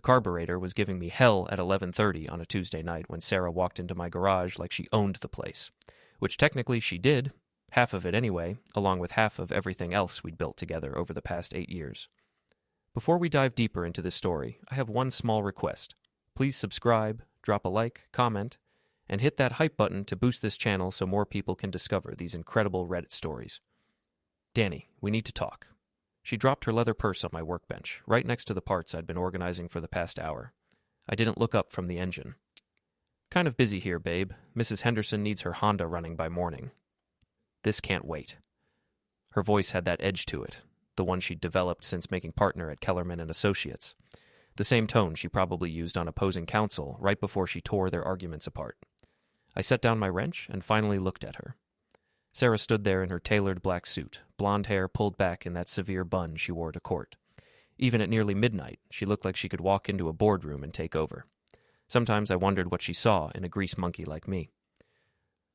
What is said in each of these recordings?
carburetor was giving me hell at 11:30 on a Tuesday night when Sarah walked into my garage like she owned the place, which technically she did, half of it anyway, along with half of everything else we'd built together over the past 8 years. Before we dive deeper into this story, I have one small request. Please subscribe, drop a like, comment, and hit that hype button to boost this channel so more people can discover these incredible Reddit stories. Danny, we need to talk. She dropped her leather purse on my workbench, right next to the parts I'd been organizing for the past hour. I didn't look up from the engine. Kind of busy here, babe. Mrs. Henderson needs her Honda running by morning. This can't wait. Her voice had that edge to it, the one she'd developed since making partner at Kellerman and Associates. The same tone she probably used on opposing counsel right before she tore their arguments apart. I set down my wrench and finally looked at her. Sarah stood there in her tailored black suit, blonde hair pulled back in that severe bun she wore to court. Even at nearly midnight, she looked like she could walk into a boardroom and take over. Sometimes I wondered what she saw in a grease monkey like me.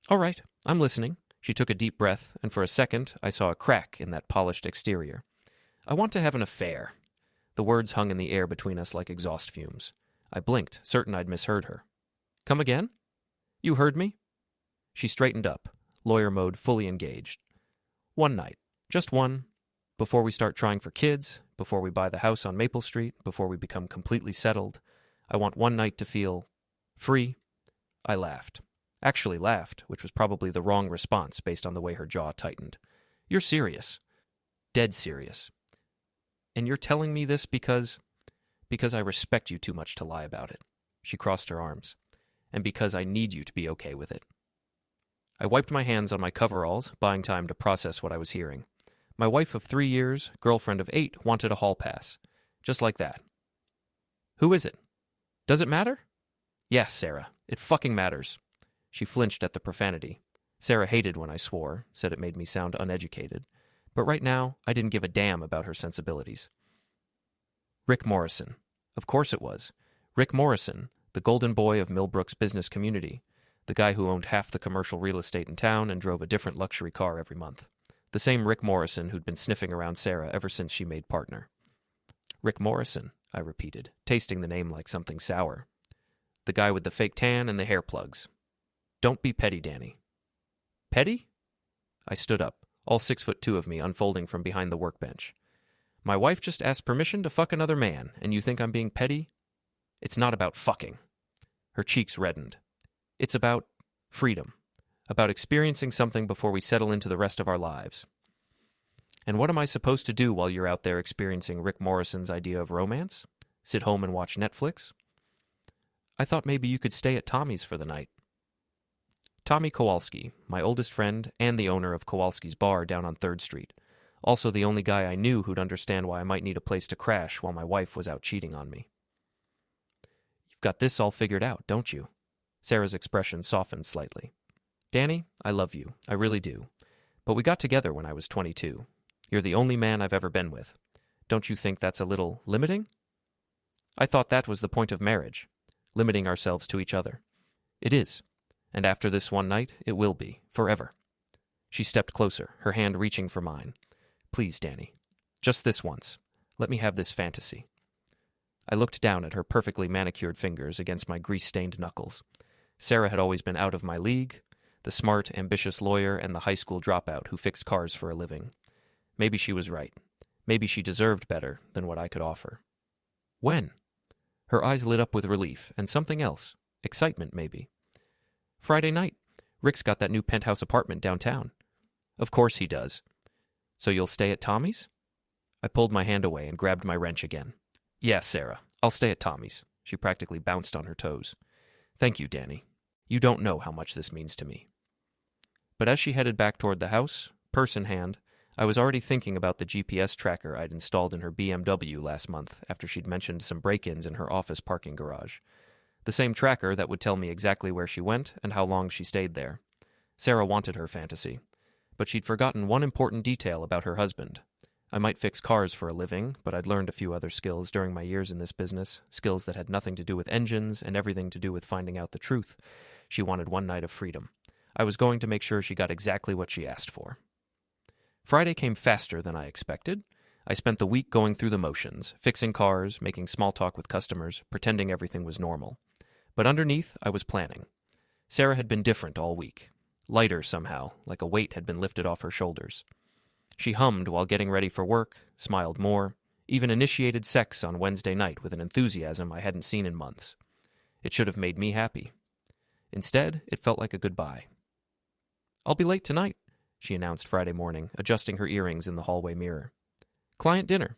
All right, I'm listening. She took a deep breath, and for a second I saw a crack in that polished exterior. I want to have an affair. The words hung in the air between us like exhaust fumes. I blinked, certain I'd misheard her. Come again? You heard me? She straightened up, lawyer mode fully engaged. One night. Just one. Before we start trying for kids, before we buy the house on Maple Street, before we become completely settled, I want one night to feel free. I laughed. Actually laughed, which was probably the wrong response based on the way her jaw tightened. You're serious. Dead serious. And you're telling me this because I respect you too much to lie about it. She crossed her arms. And because I need you to be okay with it. I wiped my hands on my coveralls, buying time to process what I was hearing. My wife of 3 years, girlfriend of 8, wanted a hall pass. Just like that. Who is it? Does it matter? Yes, Sarah. It fucking matters. She flinched at the profanity. Sarah hated when I swore, said it made me sound uneducated. But right now, I didn't give a damn about her sensibilities. Rick Morrison. Of course it was. Rick Morrison, the golden boy of Millbrook's business community. The guy who owned half the commercial real estate in town and drove a different luxury car every month. The same Rick Morrison who'd been sniffing around Sarah ever since she made partner. Rick Morrison, I repeated, tasting the name like something sour. The guy with the fake tan and the hair plugs. Don't be petty, Danny. Petty? I stood up, all 6'2" of me unfolding from behind the workbench. My wife just asked permission to fuck another man, and you think I'm being petty? It's not about fucking. Her cheeks reddened. It's about freedom. About experiencing something before we settle into the rest of our lives. And what am I supposed to do while you're out there experiencing Rick Morrison's idea of romance? Sit home and watch Netflix? I thought maybe you could stay at Tommy's for the night. Tommy Kowalski, my oldest friend and the owner of Kowalski's Bar down on 3rd Street. Also the only guy I knew who'd understand why I might need a place to crash while my wife was out cheating on me. You've got this all figured out, don't you? Sarah's expression softened slightly. Danny, I love you. I really do. But we got together when I was 22. You're the only man I've ever been with. Don't you think that's a little limiting? I thought that was the point of marriage. Limiting ourselves to each other. It is. And after this one night, it will be. Forever. She stepped closer, her hand reaching for mine. Please, Danny. Just this once. Let me have this fantasy. I looked down at her perfectly manicured fingers against my grease-stained knuckles. Sarah had always been out of my league, the smart, ambitious lawyer and the high school dropout who fixed cars for a living. Maybe she was right. Maybe she deserved better than what I could offer. When? Her eyes lit up with relief and something else. Excitement, maybe. Friday night. Rick's got that new penthouse apartment downtown. Of course he does. So you'll stay at Tommy's? I pulled my hand away and grabbed my wrench again. Yes, Sarah. I'll stay at Tommy's. She practically bounced on her toes. Thank you, Danny. You don't know how much this means to me. But as she headed back toward the house, purse in hand, I was already thinking about the GPS tracker I'd installed in her BMW last month after she'd mentioned some break-ins in her office parking garage. The same tracker that would tell me exactly where she went and how long she stayed there. Sarah wanted her fantasy, but she'd forgotten one important detail about her husband. I might fix cars for a living, but I'd learned a few other skills during my years in this business, skills that had nothing to do with engines and everything to do with finding out the truth. She wanted one night of freedom. I was going to make sure she got exactly what she asked for. Friday came faster than I expected. I spent the week going through the motions, fixing cars, making small talk with customers, pretending everything was normal. But underneath, I was planning. Sarah had been different all week. Lighter somehow, like a weight had been lifted off her shoulders. She hummed while getting ready for work, smiled more, even initiated sex on Wednesday night with an enthusiasm I hadn't seen in months. It should have made me happy. Instead, it felt like a goodbye. "I'll be late tonight," she announced Friday morning, adjusting her earrings in the hallway mirror. "Client dinner."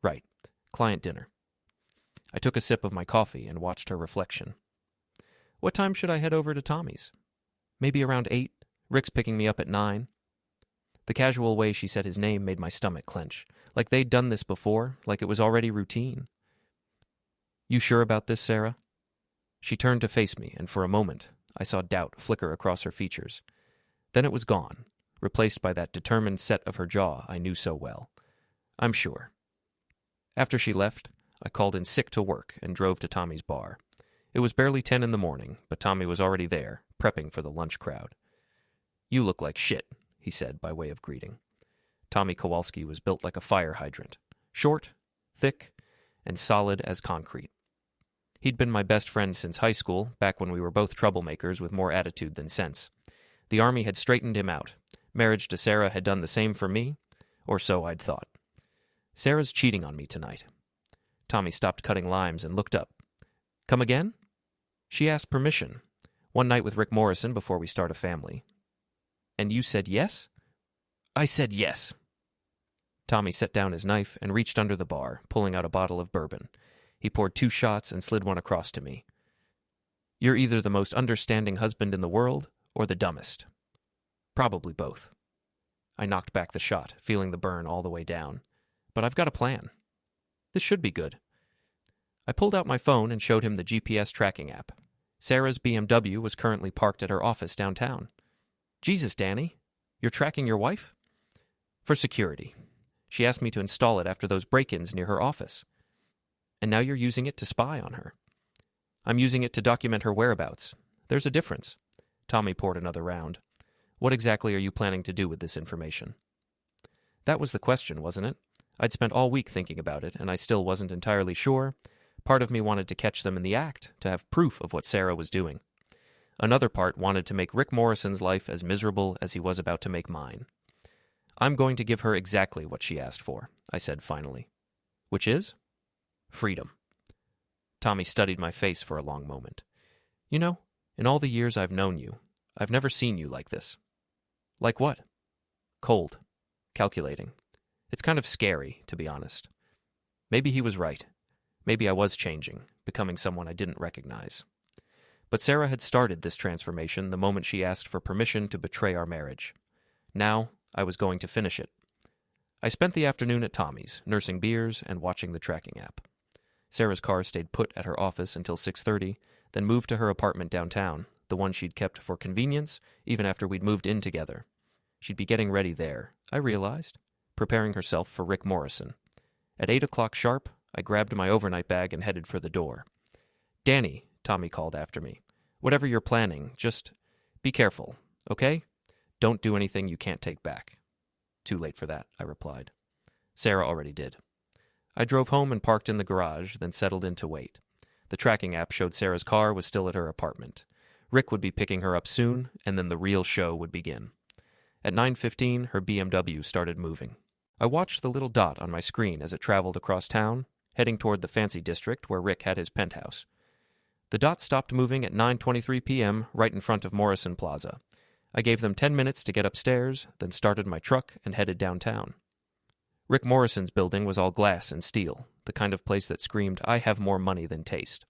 Right, client dinner. I took a sip of my coffee and watched her reflection. "What time should I head over to Tommy's?" "Maybe around 8. Rick's picking me up at 9. The casual way she said his name made my stomach clench, like they'd done this before, like it was already routine. "You sure about this, Sarah?" She turned to face me, and for a moment, I saw doubt flicker across her features. Then it was gone, replaced by that determined set of her jaw I knew so well. "I'm sure." After she left, I called in sick to work and drove to Tommy's bar. It was barely 10 in the morning, but Tommy was already there, prepping for the lunch crowd. "You look like shit," he said by way of greeting. Tommy Kowalski was built like a fire hydrant, short, thick, and solid as concrete. He'd been my best friend since high school, back when we were both troublemakers with more attitude than sense. The Army had straightened him out. Marriage to Sarah had done the same for me, or so I'd thought. "Sarah's cheating on me tonight." Tommy stopped cutting limes and looked up. "Come again?" "She asked permission. One night with Rick Morrison before we start a family." "And you said yes?" "I said yes." Tommy set down his knife and reached under the bar, pulling out a bottle of bourbon. He poured 2 shots and slid one across to me. "You're either the most understanding husband in the world or the dumbest." "Probably both." I knocked back the shot, feeling the burn all the way down. "But I've got a plan. This should be good." I pulled out my phone and showed him the GPS tracking app. Sarah's BMW was currently parked at her office downtown. "Jesus, Danny, you're tracking your wife?" "For security. She asked me to install it after those break-ins near her office." "And now you're using it to spy on her." "I'm using it to document her whereabouts. There's a difference." Tommy poured another round. "What exactly are you planning to do with this information?" That was the question, wasn't it? I'd spent all week thinking about it, and I still wasn't entirely sure. Part of me wanted to catch them in the act, to have proof of what Sarah was doing. Another part wanted to make Rick Morrison's life as miserable as he was about to make mine. "I'm going to give her exactly what she asked for," I said finally. "Which is?" "Freedom." Tommy studied my face for a long moment. "You know, in all the years I've known you, I've never seen you like this." "Like what?" "Cold. Calculating. It's kind of scary, to be honest." Maybe he was right. Maybe I was changing, becoming someone I didn't recognize. But Sarah had started this transformation the moment she asked for permission to betray our marriage. Now, I was going to finish it. I spent the afternoon at Tommy's, nursing beers and watching the tracking app. Sarah's car stayed put at her office until 6:30, then moved to her apartment downtown, the one she'd kept for convenience, even after we'd moved in together. She'd be getting ready there, I realized, preparing herself for Rick Morrison. At 8 o'clock sharp, I grabbed my overnight bag and headed for the door. "Danny," Tommy called after me, "whatever you're planning, just be careful, okay? Don't do anything you can't take back." "Too late for that," I replied. Sarah already did. I drove home and parked in the garage, then settled in to wait. The tracking app showed Sarah's car was still at her apartment. Rick would be picking her up soon, and then the real show would begin. At 9:15, her BMW started moving. I watched the little dot on my screen as it traveled across town, heading toward the fancy district where Rick had his penthouse. The dot stopped moving at 9:23 p.m. right in front of Morrison Plaza. I gave them 10 minutes to get upstairs, then started my truck and headed downtown. Rick Morrison's building was all glass and steel, the kind of place that screamed, "I have more money than taste."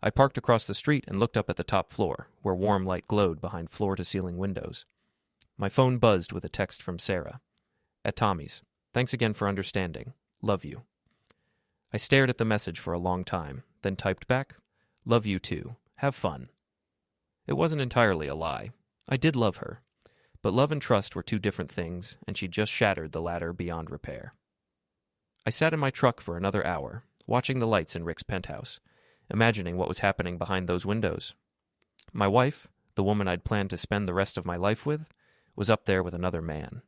I parked across the street and looked up at the top floor, where warm light glowed behind floor-to-ceiling windows. My phone buzzed with a text from Sarah. "At Tommy's. Thanks again for understanding. Love you." I stared at the message for a long time, then typed back, "Love you too. Have fun." It wasn't entirely a lie. I did love her. But love and trust were two different things, and she'd just shattered the latter beyond repair. I sat in my truck for another hour, watching the lights in Rick's penthouse, imagining what was happening behind those windows. My wife, the woman I'd planned to spend the rest of my life with, was up there with another man,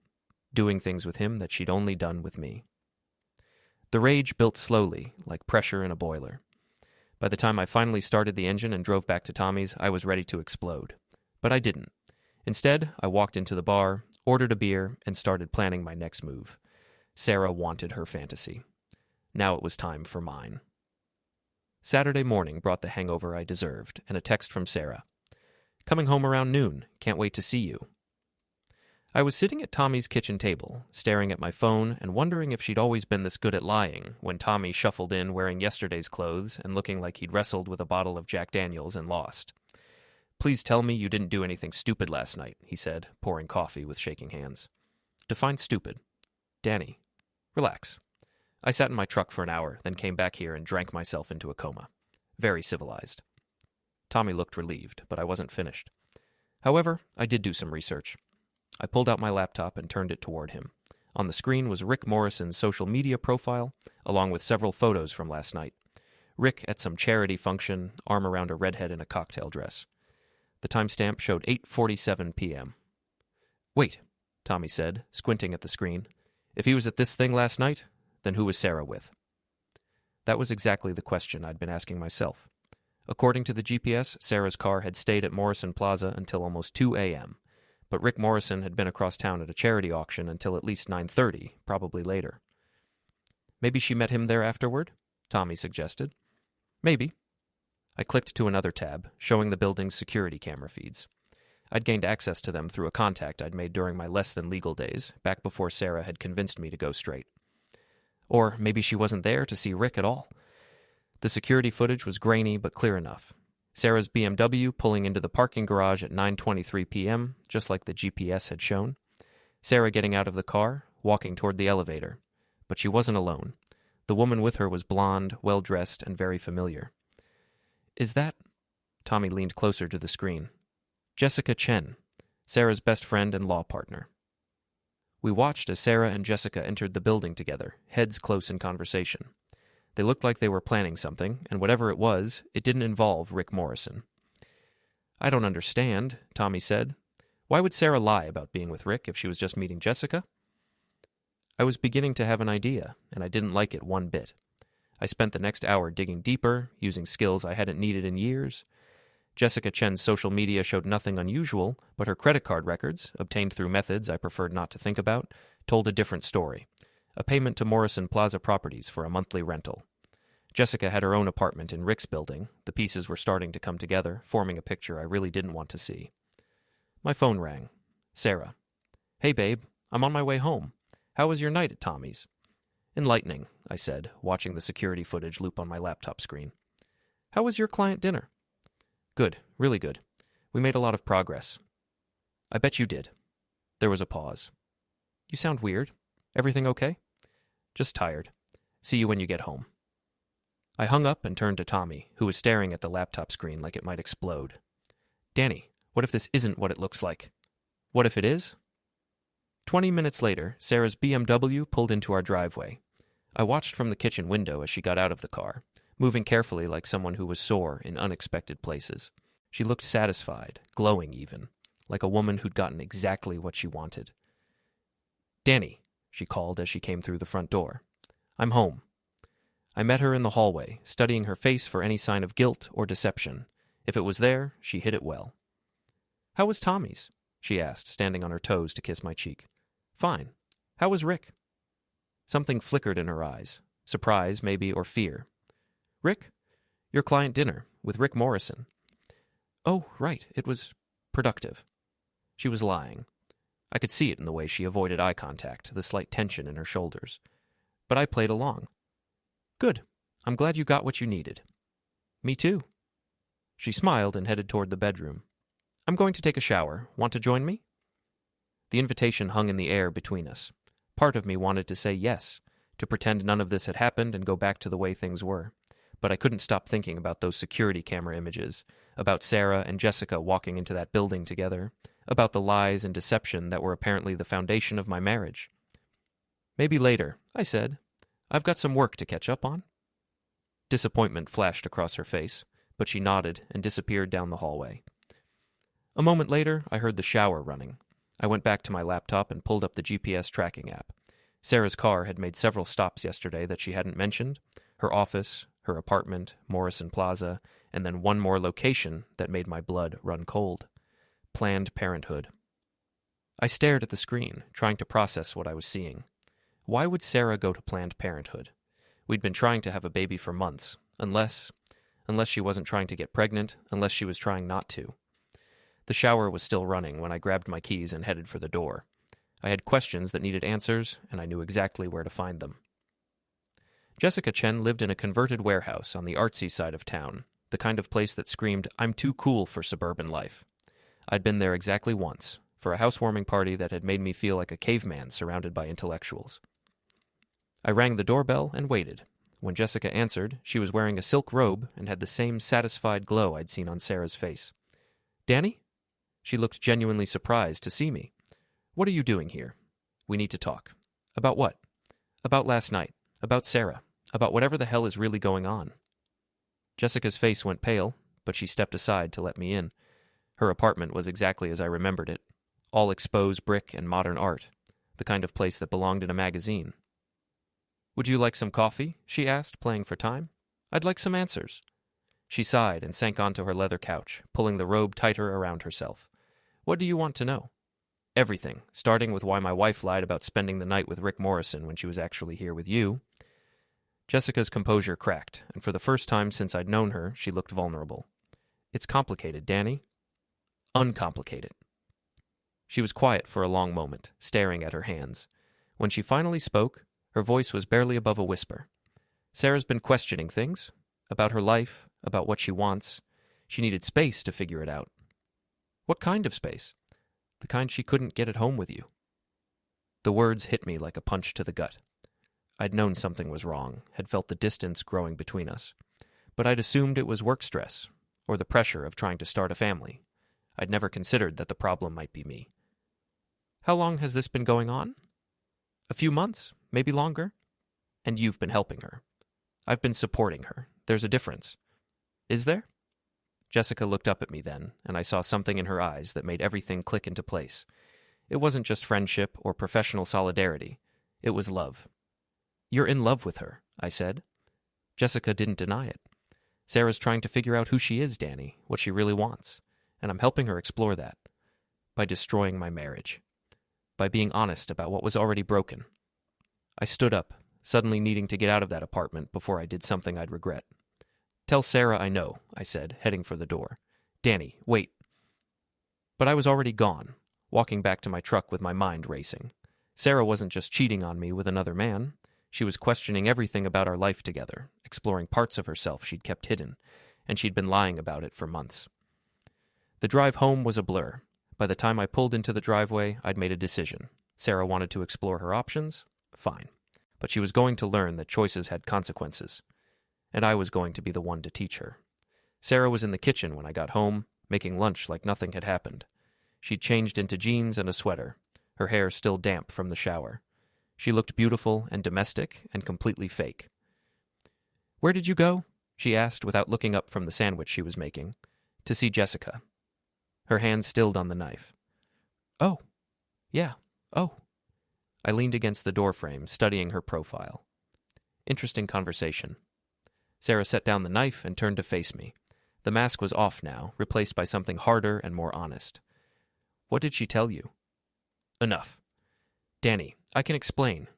doing things with him that she'd only done with me. The rage built slowly, like pressure in a boiler. By the time I finally started the engine and drove back to Tommy's, I was ready to explode. But I didn't. Instead, I walked into the bar, ordered a beer, and started planning my next move. Sarah wanted her fantasy. Now it was time for mine. Saturday morning brought the hangover I deserved, and a text from Sarah. "Coming home around noon. Can't wait to see you." I was sitting at Tommy's kitchen table, staring at my phone and wondering if she'd always been this good at lying when Tommy shuffled in wearing yesterday's clothes and looking like he'd wrestled with a bottle of Jack Daniels and lost. "Please tell me you didn't do anything stupid last night," he said, pouring coffee with shaking hands. "Define stupid." "Danny, relax." I sat in my truck for an hour, then came back here and drank myself into a coma. Very civilized. Tommy looked relieved, but I wasn't finished. However, I did do some research. I pulled out my laptop and turned it toward him. On the screen was Rick Morrison's social media profile, along with several photos from last night. Rick at some charity function, arm around a redhead in a cocktail dress. The timestamp showed 8:47 p.m. "Wait," Tommy said, squinting at the screen. "If he was at this thing last night, then who was Sarah with?" That was exactly the question I'd been asking myself. According to the GPS, Sarah's car had stayed at Morrison Plaza until almost 2 a.m., but Rick Morrison had been across town at a charity auction until at least 9:30, probably later. "Maybe she met him there afterward?" Tommy suggested. "Maybe." I clicked to another tab, showing the building's security camera feeds. I'd gained access to them through a contact I'd made during my less-than-legal days, back before Sarah had convinced me to go straight. Or maybe she wasn't there to see Rick at all. The security footage was grainy but clear enough. Sarah's BMW pulling into the parking garage at 9:23 p.m., just like the GPS had shown. Sarah getting out of the car, walking toward the elevator. But she wasn't alone. The woman with her was blonde, well-dressed, and very familiar. "Is that—" Tommy leaned closer to the screen. "Jessica Chen, Sarah's best friend and law partner." We watched as Sarah and Jessica entered the building together, heads close in conversation. They looked like they were planning something, and whatever it was, it didn't involve Rick Morrison. "I don't understand," Tommy said. "Why would Sarah lie about being with Rick if she was just meeting Jessica?" I was beginning to have an idea, and I didn't like it one bit. I spent the next hour digging deeper, using skills I hadn't needed in years. Jessica Chen's social media showed nothing unusual, but her credit card records, obtained through methods I preferred not to think about, told a different story. A payment to Morrison Plaza Properties for a monthly rental. Jessica had her own apartment in Rick's building. The pieces were starting to come together, forming a picture I really didn't want to see. My phone rang. Sarah. "Hey, babe. I'm on my way home. How was your night at Tommy's?" "Enlightening," I said, watching the security footage loop on my laptop screen. "How was your client dinner?" "Good. Really good. We made a lot of progress." "I bet you did." There was a pause. "You sound weird. Everything okay?" "Just tired. See you when you get home." I hung up and turned to Tommy, who was staring at the laptop screen like it might explode. "Danny, what if this isn't what it looks like?" "What if it is?" 20 minutes later, Sarah's BMW pulled into our driveway. I watched from the kitchen window as she got out of the car, moving carefully like someone who was sore in unexpected places. She looked satisfied, glowing even, like a woman who'd gotten exactly what she wanted. "Danny," she called as she came through the front door. "I'm home." I met her in the hallway, studying her face for any sign of guilt or deception. If it was there, she hid it well. "How was Tommy's?" she asked, standing on her toes to kiss my cheek. "Fine. How was Rick?" Something flickered in her eyes. Surprise, maybe, or fear. "Rick? Your client dinner, with Rick Morrison." "Oh, right. It was productive." She was lying. I could see it in the way she avoided eye contact, the slight tension in her shoulders. But I played along. "Good. I'm glad you got what you needed." "Me too." She smiled and headed toward the bedroom. "I'm going to take a shower. Want to join me?" The invitation hung in the air between us. Part of me wanted to say yes, to pretend none of this had happened and go back to the way things were. But I couldn't stop thinking about those security camera images, about Sarah and Jessica walking into that building together, about the lies and deception that were apparently the foundation of my marriage. "Maybe later," I said. "I've got some work to catch up on." Disappointment flashed across her face, but she nodded and disappeared down the hallway. A moment later, I heard the shower running. I went back to my laptop and pulled up the GPS tracking app. Sarah's car had made several stops yesterday that she hadn't mentioned: her office, her apartment, Morrison Plaza, and then one more location that made my blood run cold: Planned Parenthood. I stared at the screen, trying to process what I was seeing. Why would Sarah go to Planned Parenthood? We'd been trying to have a baby for months, unless she wasn't trying to get pregnant, unless she was trying not to. The shower was still running when I grabbed my keys and headed for the door. I had questions that needed answers, and I knew exactly where to find them. Jessica Chen lived in a converted warehouse on the artsy side of town, the kind of place that screamed, "I'm too cool for suburban life." I'd been there exactly once, for a housewarming party that had made me feel like a caveman surrounded by intellectuals. I rang the doorbell and waited. When Jessica answered, she was wearing a silk robe and had the same satisfied glow I'd seen on Sarah's face. "Danny?" She looked genuinely surprised to see me. "What are you doing here? We need to talk." "About what?" "About last night. About Sarah. About whatever the hell is really going on." Jessica's face went pale, but she stepped aside to let me in. Her apartment was exactly as I remembered it: all exposed brick and modern art, the kind of place that belonged in a magazine. "Would you like some coffee?" she asked, playing for time. "I'd like some answers." She sighed and sank onto her leather couch, pulling the robe tighter around herself. "What do you want to know?" "Everything, starting with why my wife lied about spending the night with Rick Morrison when she was actually here with you." Jessica's composure cracked, and for the first time since I'd known her, she looked vulnerable. "It's complicated, Danny." "Uncomplicated." She was quiet for a long moment, staring at her hands. When she finally spoke, her voice was barely above a whisper. "Sarah's been questioning things. About her life, about what she wants. She needed space to figure it out." "What kind of space?" "The kind she couldn't get at home with you." The words hit me like a punch to the gut. I'd known something was wrong, had felt the distance growing between us. But I'd assumed it was work stress, or the pressure of trying to start a family. I'd never considered that the problem might be me. "How long has this been going on?" "A few months, maybe longer." "And you've been helping her." "I've been supporting her. There's a difference." "Is there?" Jessica looked up at me then, and I saw something in her eyes that made everything click into place. It wasn't just friendship or professional solidarity. It was love. "You're in love with her," I said. Jessica didn't deny it. "Sarah's trying to figure out who she is, Danny, what she really wants, and I'm helping her explore that. By destroying my marriage. By being honest about what was already broken." I stood up, suddenly needing to get out of that apartment before I did something I'd regret. "Tell Sarah I know," I said, heading for the door. "Danny, wait." But I was already gone, walking back to my truck with my mind racing. Sarah wasn't just cheating on me with another man. She was questioning everything about our life together, exploring parts of herself she'd kept hidden, and she'd been lying about it for months. The drive home was a blur. By the time I pulled into the driveway, I'd made a decision. Sarah wanted to explore her options? Fine. But she was going to learn that choices had consequences. And I was going to be the one to teach her. Sarah was in the kitchen when I got home, making lunch like nothing had happened. She'd changed into jeans and a sweater, her hair still damp from the shower. She looked beautiful and domestic and completely fake. "Where did you go?" she asked without looking up from the sandwich she was making. "To see Jessica." Her hand stilled on the knife. "Oh, yeah, oh." I leaned against the doorframe, studying her profile. Interesting conversation. Sarah set down the knife and turned to face me. The mask was off now, replaced by something harder and more honest. "What did she tell you?" "Enough. Danny, I can explain."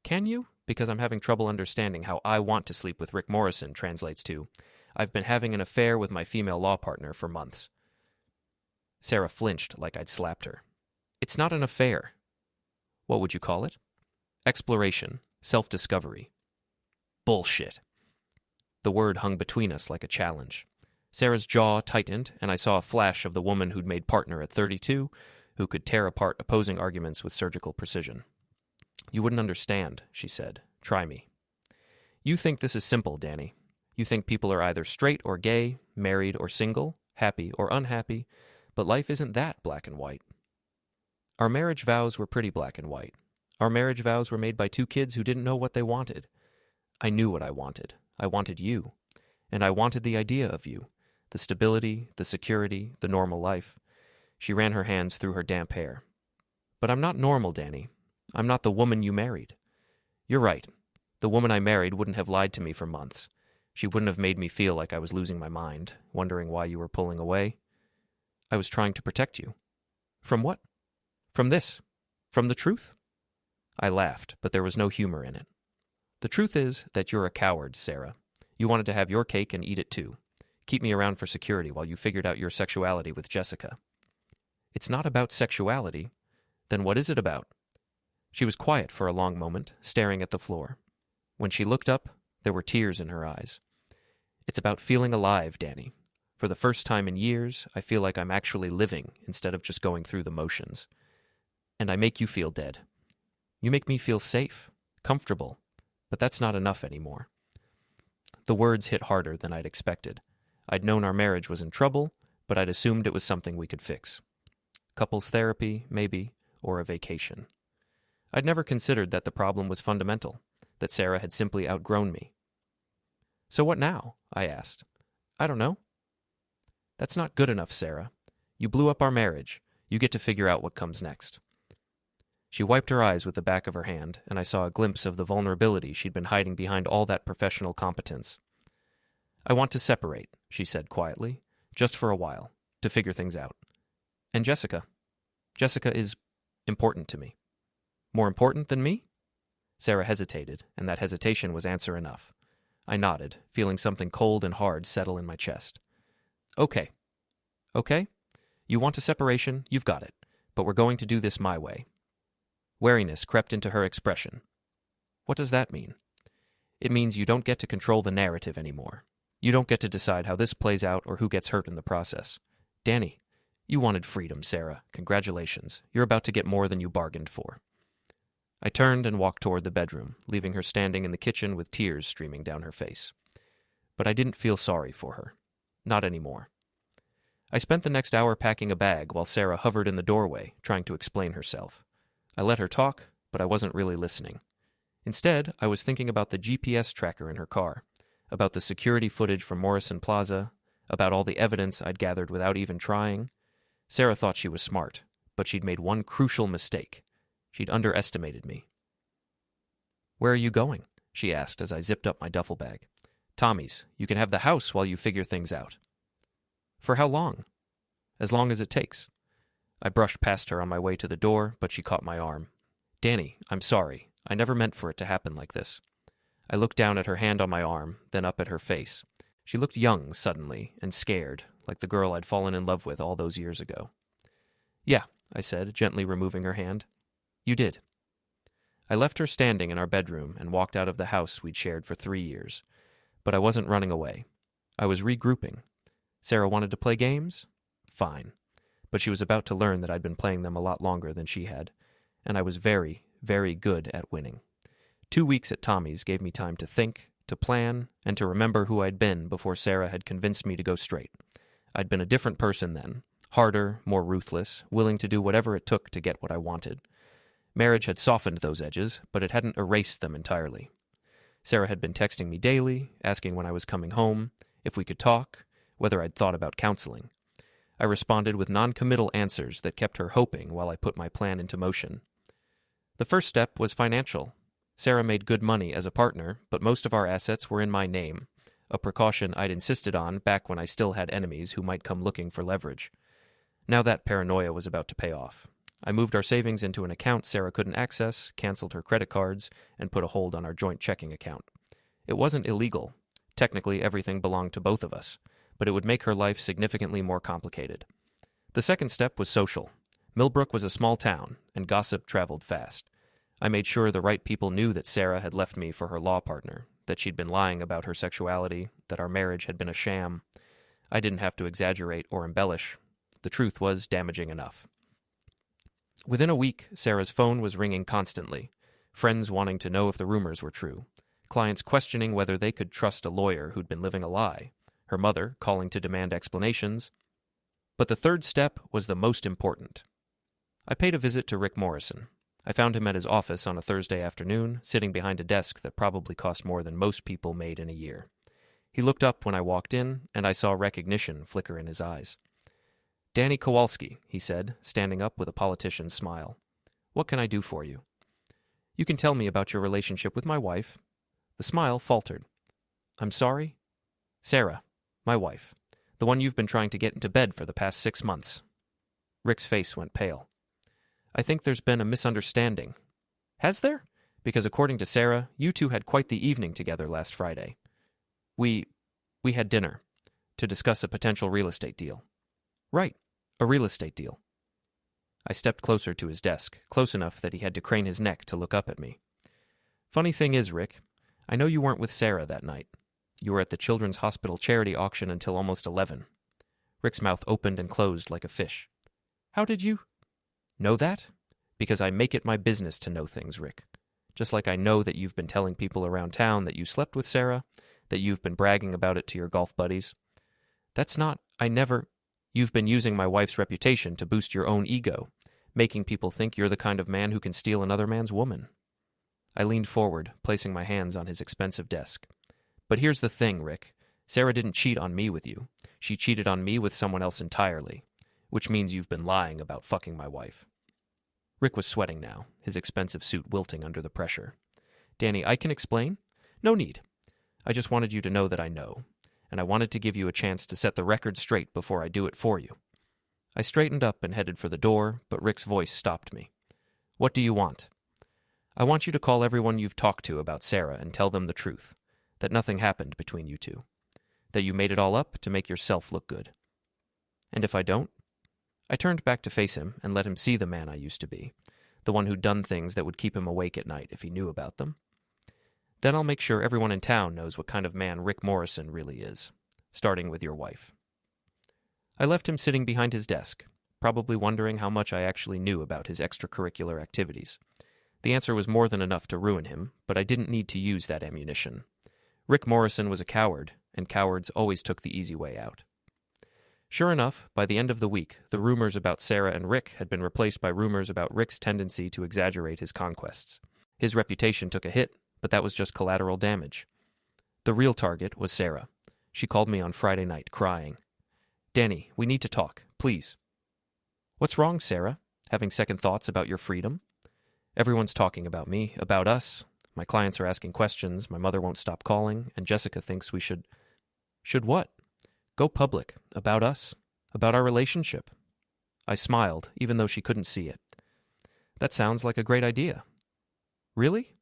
"Can you? Because I'm having trouble understanding how I want to sleep with Rick Morrison translates to, I've been having an affair with my female law partner for months." Sarah flinched like I'd slapped her. "It's not an affair." "What would you call it?" "Exploration. Self-discovery." "Bullshit." The word hung between us like a challenge. Sarah's jaw tightened, and I saw a flash of the woman who'd made partner at 32, who could tear apart opposing arguments with surgical precision. "You wouldn't understand," she said. "Try me." "You think this is simple, Danny. You think people are either straight or gay, married or single, happy or unhappy, but life isn't that black and white." Our marriage vows were pretty black and white. Our marriage vows were made by two kids who didn't know what they wanted. I knew what I wanted. I wanted you. And I wanted the idea of you. The stability, the security, the normal life. She ran her hands through her damp hair. "But I'm not normal, Danny. I'm not the woman you married. You're right. The woman I married wouldn't have lied to me for months. She wouldn't have made me feel like I was losing my mind, wondering why you were pulling away. I was trying to protect you. From what? From this. From the truth? I laughed, but there was no humor in it. The truth is that you're a coward, Sarah. You wanted to have your cake and eat it too. Keep me around for security while you figured out your sexuality with Jessica. It's not about sexuality. Then what is it about? She was quiet for a long moment, staring at the floor. When she looked up, there were tears in her eyes. It's about feeling alive, Danny. For the first time in years, I feel like I'm actually living instead of just going through the motions. And I make you feel dead. You make me feel safe, comfortable, but that's not enough anymore. The words hit harder than I'd expected. I'd known our marriage was in trouble, but I'd assumed it was something we could fix. Couples therapy, maybe, or a vacation. I'd never considered that the problem was fundamental, that Sarah had simply outgrown me. So what now? I asked. I don't know. That's not good enough, Sarah. You blew up our marriage. You get to figure out what comes next. She wiped her eyes with the back of her hand, and I saw a glimpse of the vulnerability she'd been hiding behind all that professional competence. I want to separate, she said quietly, just for a while, to figure things out. And Jessica. Jessica is important to me. More important than me? Sarah hesitated, and that hesitation was answer enough. I nodded, feeling something cold and hard settle in my chest. Okay. Okay? You want a separation? You've got it. But we're going to do this my way. Wariness crept into her expression. What does that mean? It means you don't get to control the narrative anymore. You don't get to decide how this plays out or who gets hurt in the process. Danny, you wanted freedom, Sarah. Congratulations. You're about to get more than you bargained for. I turned and walked toward the bedroom, leaving her standing in the kitchen with tears streaming down her face. But I didn't feel sorry for her. Not anymore. I spent the next hour packing a bag while Sarah hovered in the doorway, trying to explain herself. I let her talk, but I wasn't really listening. Instead, I was thinking about the GPS tracker in her car, about the security footage from Morrison Plaza, about all the evidence I'd gathered without even trying. Sarah thought she was smart, but she'd made one crucial mistake. She'd underestimated me. Where are you going? She asked as I zipped up my duffel bag. Tommy's. You can have the house while you figure things out. For how long? As long as it takes. I brushed past her on my way to the door, but she caught my arm. Danny, I'm sorry. I never meant for it to happen like this. I looked down at her hand on my arm, then up at her face. She looked young suddenly and scared, like the girl I'd fallen in love with all those years ago. Yeah, I said, gently removing her hand. You did. I left her standing in our bedroom and walked out of the house we'd shared for 3 years. But I wasn't running away. I was regrouping. Sarah wanted to play games? Fine. But she was about to learn that I'd been playing them a lot longer than she had, and I was very, very good at winning. 2 weeks at Tommy's gave me time to think, to plan, and to remember who I'd been before Sarah had convinced me to go straight. I'd been a different person then, harder, more ruthless, willing to do whatever it took to get what I wanted. Marriage had softened those edges, but it hadn't erased them entirely. Sarah had been texting me daily, asking when I was coming home, if we could talk, whether I'd thought about counseling. I responded with non-committal answers that kept her hoping while I put my plan into motion. The first step was financial. Sarah made good money as a partner, but most of our assets were in my name, a precaution I'd insisted on back when I still had enemies who might come looking for leverage. Now that paranoia was about to pay off. I moved our savings into an account Sarah couldn't access, canceled her credit cards, and put a hold on our joint checking account. It wasn't illegal. Technically, everything belonged to both of us, but it would make her life significantly more complicated. The second step was social. Millbrook was a small town, and gossip traveled fast. I made sure the right people knew that Sarah had left me for her law partner, that she'd been lying about her sexuality, that our marriage had been a sham. I didn't have to exaggerate or embellish. The truth was damaging enough. Within a week, Sarah's phone was ringing constantly, friends wanting to know if the rumors were true, clients questioning whether they could trust a lawyer who'd been living a lie, her mother calling to demand explanations. But the third step was the most important. I paid a visit to Rick Morrison. I found him at his office on a Thursday afternoon, sitting behind a desk that probably cost more than most people made in a year. He looked up when I walked in, and I saw recognition flicker in his eyes. Danny Kowalski, he said, standing up with a politician's smile. What can I do for you? You can tell me about your relationship with my wife." The smile faltered. "I'm sorry?" "Sarah, my wife. The one you've been trying to get into bed for the past 6 months." Rick's face went pale. "I think there's been a misunderstanding." "Has there? Because according to Sarah, you two had quite the evening together last Friday. We had dinner to discuss a potential real estate deal." "Right, a real estate deal." I stepped closer to his desk, close enough that he had to crane his neck to look up at me. "Funny thing is, Rick, I know you weren't with Sarah that night. You were at the Children's Hospital charity auction until almost 11. Rick's mouth opened and closed like a fish. "How did you know that?" "Because I make it my business to know things, Rick. Just like I know that you've been telling people around town that you slept with Sarah, that you've been bragging about it to your golf buddies. You've been using my wife's reputation to boost your own ego, making people think you're the kind of man who can steal another man's woman." I leaned forward, placing my hands on his expensive desk. "But here's the thing, Rick. Sarah didn't cheat on me with you. She cheated on me with someone else entirely, which means you've been lying about fucking my wife." Rick was sweating now, his expensive suit wilting under the pressure. "Danny, I can explain?" "No need. I just wanted you to know that I know, and I wanted to give you a chance to set the record straight before I do it for you." I straightened up and headed for the door, but Rick's voice stopped me. "What do you want?" "I want you to call everyone you've talked to about Sarah and tell them the truth, that nothing happened between you two, that you made it all up to make yourself look good." "And if I don't?" I turned back to face him and let him see the man I used to be, the one who'd done things that would keep him awake at night if he knew about them. "Then I'll make sure everyone in town knows what kind of man Rick Morrison really is, starting with your wife." I left him sitting behind his desk, probably wondering how much I actually knew about his extracurricular activities. The answer was more than enough to ruin him, but I didn't need to use that ammunition. Rick Morrison was a coward, and cowards always took the easy way out. Sure enough, by the end of the week, the rumors about Sarah and Rick had been replaced by rumors about Rick's tendency to exaggerate his conquests. His reputation took a hit, but that was just collateral damage. The real target was Sarah. She called me on Friday night, crying. "Danny, we need to talk, please." "What's wrong, Sarah? Having second thoughts about your freedom?" "Everyone's talking about me, about us. My clients are asking questions, my mother won't stop calling, and Jessica thinks we should..." "Should what?" "Go public, about us, about our relationship." I smiled, even though she couldn't see it. "That sounds like a great idea." "Really?"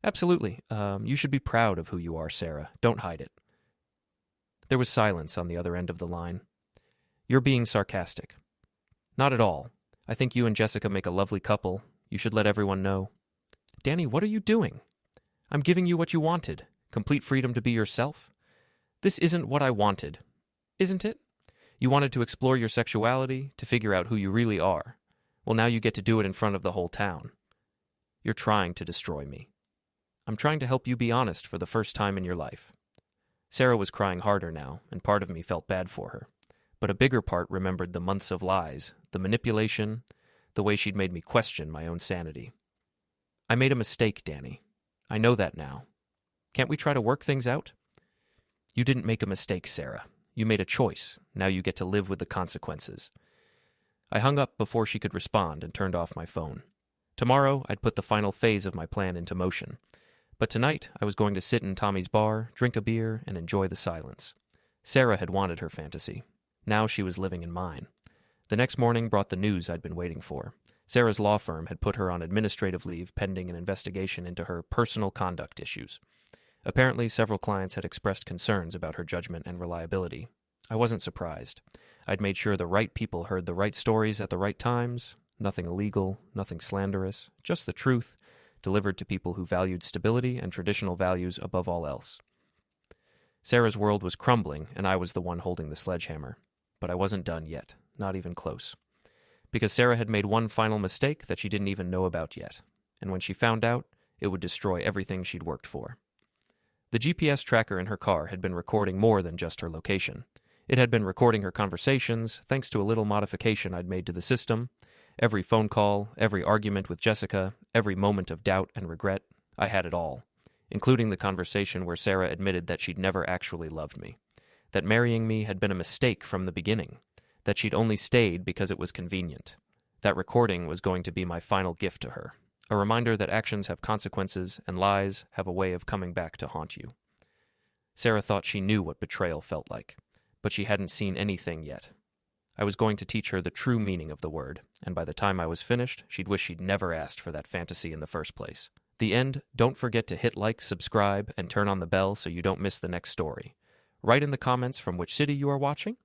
"Absolutely. You should be proud of who you are, Sarah. Don't hide it." There was silence on the other end of the line. "You're being sarcastic." "Not at all. I think you and Jessica make a lovely couple. You should let everyone know." "Danny, what are you doing?" "I'm giving you what you wanted. Complete freedom to be yourself." "This isn't what I wanted." "Isn't it? You wanted to explore your sexuality, to figure out who you really are. Well, now you get to do it in front of the whole town. You're trying to destroy me." "I'm trying to help you be honest for the first time in your life." Sarah was crying harder now, and part of me felt bad for her. But a bigger part remembered the months of lies, the manipulation, the way she'd made me question my own sanity. "I made a mistake, Danny. I know that now. Can't we try to work things out?" "You didn't make a mistake, Sarah. You made a choice. Now you get to live with the consequences." I hung up before she could respond and turned off my phone. Tomorrow, I'd put the final phase of my plan into motion. But tonight, I was going to sit in Tommy's bar, drink a beer, and enjoy the silence. Sarah had wanted her fantasy. Now she was living in mine. The next morning brought the news I'd been waiting for. Sarah's law firm had put her on administrative leave pending an investigation into her personal conduct issues. Apparently, several clients had expressed concerns about her judgment and reliability. I wasn't surprised. I'd made sure the right people heard the right stories at the right times. Nothing illegal, nothing slanderous, just the truth, delivered to people who valued stability and traditional values above all else. Sarah's world was crumbling, and I was the one holding the sledgehammer. But I wasn't done yet, not even close. Because Sarah had made one final mistake that she didn't even know about yet, and when she found out, it would destroy everything she'd worked for. The GPS tracker in her car had been recording more than just her location. It had been recording her conversations, thanks to a little modification I'd made to the system. Every phone call, every argument with Jessica, every moment of doubt and regret, I had it all, including the conversation where Sarah admitted that she'd never actually loved me, that marrying me had been a mistake from the beginning, that she'd only stayed because it was convenient. That recording was going to be my final gift to her, A reminder that actions have consequences and lies have a way of coming back to haunt you. Sarah thought she knew what betrayal felt like, but she hadn't seen anything yet. I was going to teach her the true meaning of the word, and by the time I was finished, she'd wish she'd never asked for that fantasy in the first place. The end, don't forget to hit like, subscribe, and turn on the bell so you don't miss the next story. Write in the comments from which city you are watching,